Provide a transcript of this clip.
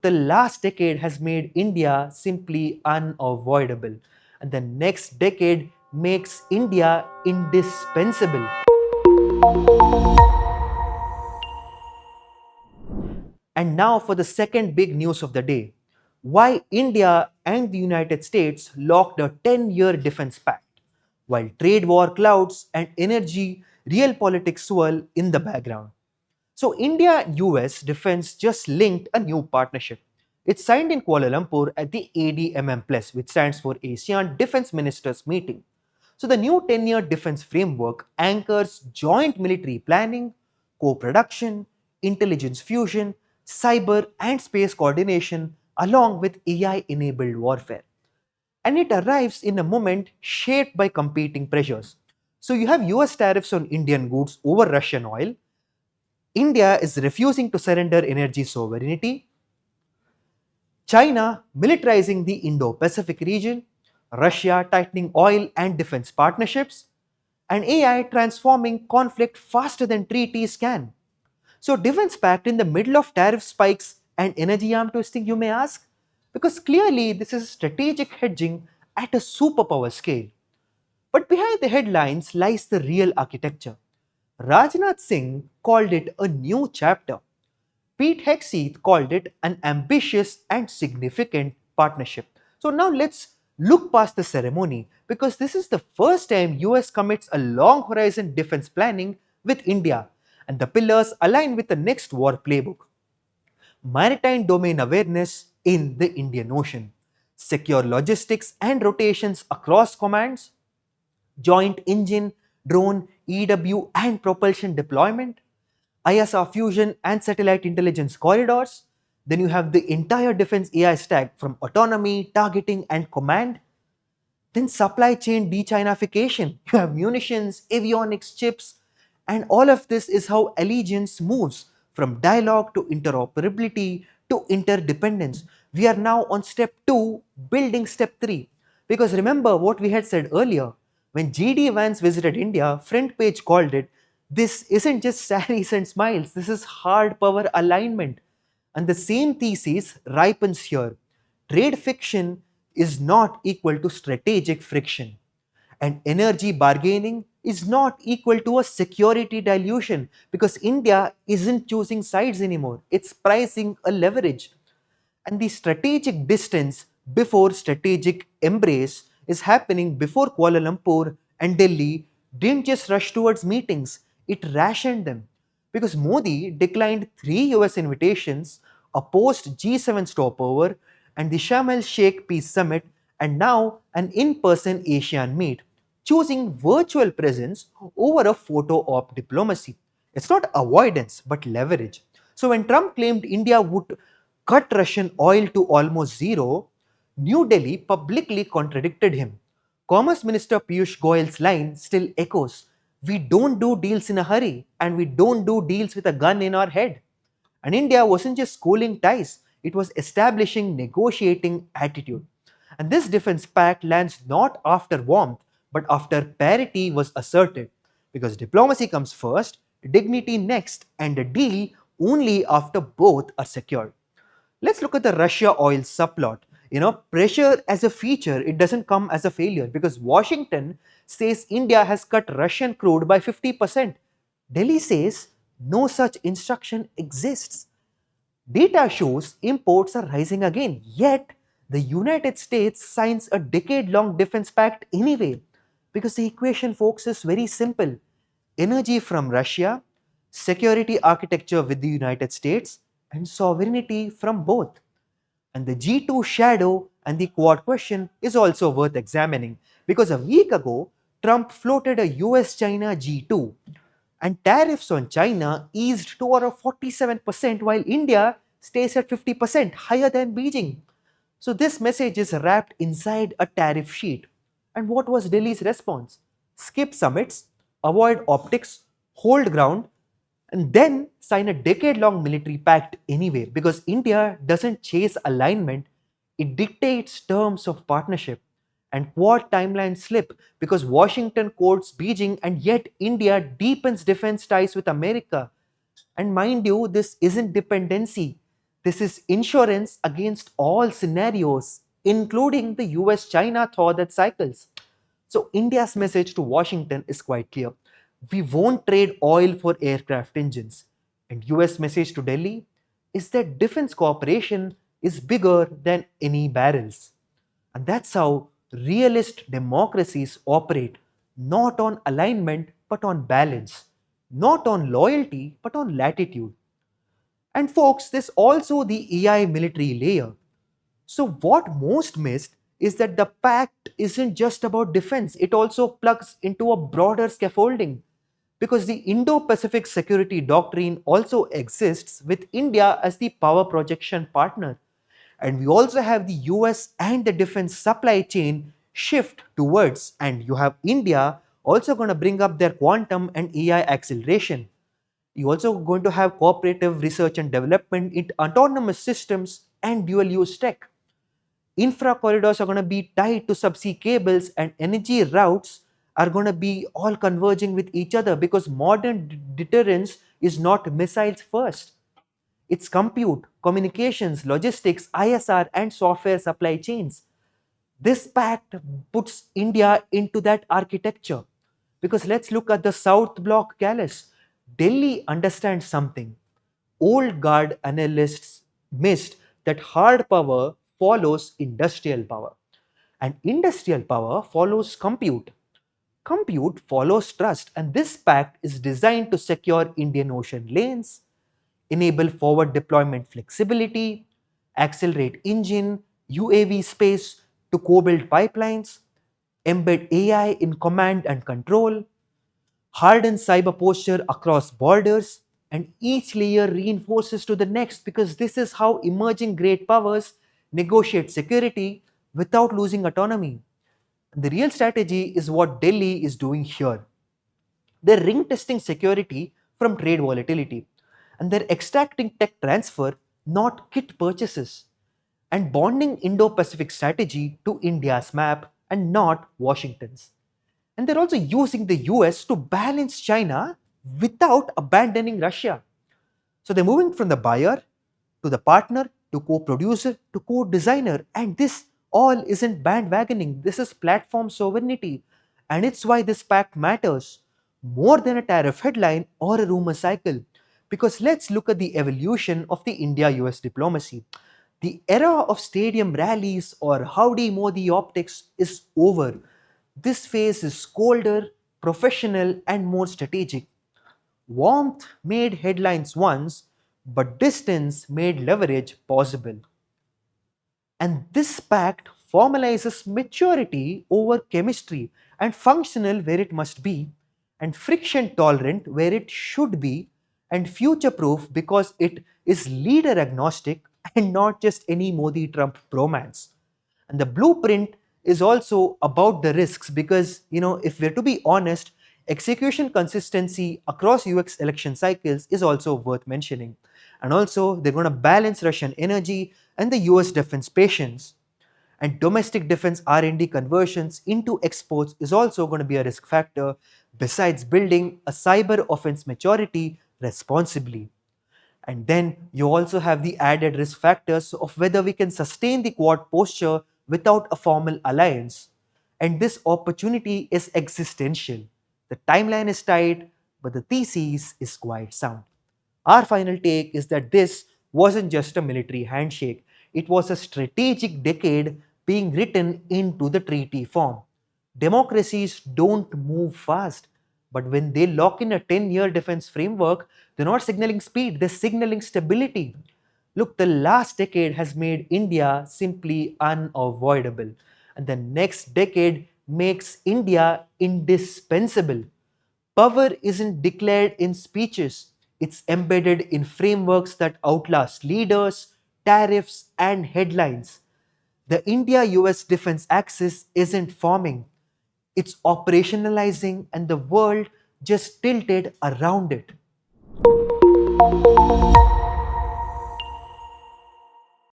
The last decade has made India simply unavoidable, and the next decade makes India indispensable. And now for the second big news of the day: why India and the United States locked a 10-year defense pact, while trade war clouds and energy real politics swirl in the background. So, India US Defense just linked a new partnership. It signed in Kuala Lumpur at the ADMM Plus, which stands for ASEAN Defense Ministers Meeting. So, the new 10-year defense framework anchors joint military planning, co production, intelligence fusion, cyber and space coordination, along with AI enabled warfare. And it arrives in a moment shaped by competing pressures. So, you have US tariffs on Indian goods over Russian oil. India is refusing to surrender energy sovereignty, China militarizing the Indo-Pacific region, Russia tightening oil and defense partnerships, and AI transforming conflict faster than treaties can. So, defense pact in the middle of tariff spikes and energy arm twisting, you may ask? Because clearly this is strategic hedging at a superpower scale. But behind the headlines lies the real architecture. Rajnath Singh called it a new chapter. Pete Hegseth called it an ambitious and significant partnership. So now let's look past the ceremony, because this is the first time US commits a long horizon defense planning with India, and the pillars align with the next war playbook: maritime domain awareness in the Indian Ocean, secure logistics and rotations across commands, joint engine, drone, EW, and propulsion deployment, ISR fusion and satellite intelligence corridors. Then you have the entire defense AI stack from autonomy, targeting, and command. Then supply chain de-Chinification. You have munitions, avionics, chips, and all of this is how allegiance moves from dialogue to interoperability to interdependence. We are now on step 2, building step 3. Because remember what we had said earlier, when GD Vance visited India, front page called it, this isn't just saris and smiles, this is hard power alignment. And the same thesis ripens here. Trade fiction is not equal to strategic friction, and energy bargaining is not equal to a security dilution, because India isn't choosing sides anymore, it's pricing a leverage. And the strategic distance before strategic embrace is happening before Kuala Lumpur and Delhi didn't just rush towards meetings, it rationed them. Because Modi declined 3 US invitations, a post G7 stopover, and the Sharm el Sheikh Peace Summit, and now an in person ASEAN meet, choosing virtual presence over a photo op diplomacy. It's not avoidance but leverage. So when Trump claimed India would cut Russian oil to almost zero, New Delhi publicly contradicted him. Commerce Minister Piyush Goyal's line still echoes: "We don't do deals in a hurry, and we don't do deals with a gun in our head." And India wasn't just cooling ties, it was establishing negotiating attitude. And this defense pact lands not after warmth, but after parity was asserted. Because diplomacy comes first, dignity next, and a deal only after both are secured. Let's look at the Russia oil subplot. Pressure as a feature, it doesn't come as a failure, because Washington says India has cut Russian crude by 50%. Delhi says no such instruction exists. Data shows imports are rising again, yet the United States signs a decade long defense pact anyway, because the equation, folks, is very simple: energy from Russia, security architecture with the United States, and sovereignty from both. And the G2 shadow and the Quad question is also worth examining, because a week ago, Trump floated a US China G2, and tariffs on China eased to around 47%, while India stays at 50%, higher than Beijing. So this message is wrapped inside a tariff sheet. And what was Delhi's response? Skip summits, avoid optics, hold ground, and then sign a decade-long military pact anyway, because India doesn't chase alignment, it dictates terms of partnership. And Quad timelines slip because Washington quotes Beijing, and yet India deepens defense ties with America. And mind you, this isn't dependency. This is insurance against all scenarios, including the US China Thaw that cycles. So, India's message to Washington is quite clear. We won't trade oil for aircraft engines. And US message to Delhi is that defense cooperation is bigger than any barrels. And that's how realist democracies operate, not on alignment but on balance, not on loyalty but on latitude. And folks, there's also the AI military layer. So, what most missed is that the pact isn't just about defense, it also plugs into a broader scaffolding. Because the Indo Pacific security doctrine also exists with India as the power projection partner. And we also have the US and the defense supply chain shift towards, and you have India also going to bring up their quantum and AI acceleration. You also going to have cooperative research and development in autonomous systems and dual use tech. Infra corridors are going to be tied to subsea cables, and energy routes are going to be all converging with each other because modern deterrence is not missiles first. It's compute, communications, logistics, ISR, and software supply chains. This pact puts India into that architecture. Because let's look at the South Bloc callus. Delhi understands something. Old guard analysts missed that hard power follows industrial power, and industrial power follows compute. Compute follows trust, and this pact is designed to secure Indian Ocean lanes, enable forward deployment flexibility, accelerate engine, UAV space to co-build pipelines, embed AI in command and control, harden cyber posture across borders, and each layer reinforces to the next because this is how emerging great powers negotiate security without losing autonomy. The real strategy is what Delhi is doing here. They're ring testing security from trade volatility, and they're extracting tech transfer, not kit purchases, and bonding Indo Pacific strategy to India's map and not Washington's. And they're also using the US to balance China without abandoning Russia. So they're moving from the buyer to the partner to co producer to co designer. And this all isn't bandwagoning, this is platform sovereignty. And it's why this pact matters more than a tariff headline or a rumor cycle. Because let's look at the evolution of the India US diplomacy. The era of stadium rallies or howdy Modi optics is over. This phase is colder, professional, and more strategic. Warmth made headlines once, but distance made leverage possible. And this pact formalizes maturity over chemistry and functional where it must be, and friction tolerant where it should be, and future proof because it is leader agnostic and not just any Modi Trump bromance. And the blueprint is also about the risks because, if we're to be honest, execution consistency across UX election cycles is also worth mentioning. And also, they're going to balance Russian energy and the US defense patience. And domestic defense R&D conversions into exports is also going to be a risk factor besides building a cyber offense maturity responsibly. And then you also have the added risk factors of whether we can sustain the Quad posture without a formal alliance. And this opportunity is existential. The timeline is tight, but the thesis is quite sound. Our final take is that this wasn't just a military handshake, it was a strategic decade being written into the treaty form. Democracies don't move fast, but when they lock in a 10-year defense framework, they're not signaling speed, they're signaling stability. Look, the last decade has made India simply unavoidable, and the next decade makes India indispensable. Power isn't declared in speeches, it's embedded in frameworks that outlast leaders, tariffs, and headlines. The India US defense axis isn't forming, it's operationalizing, and the world just tilted around it.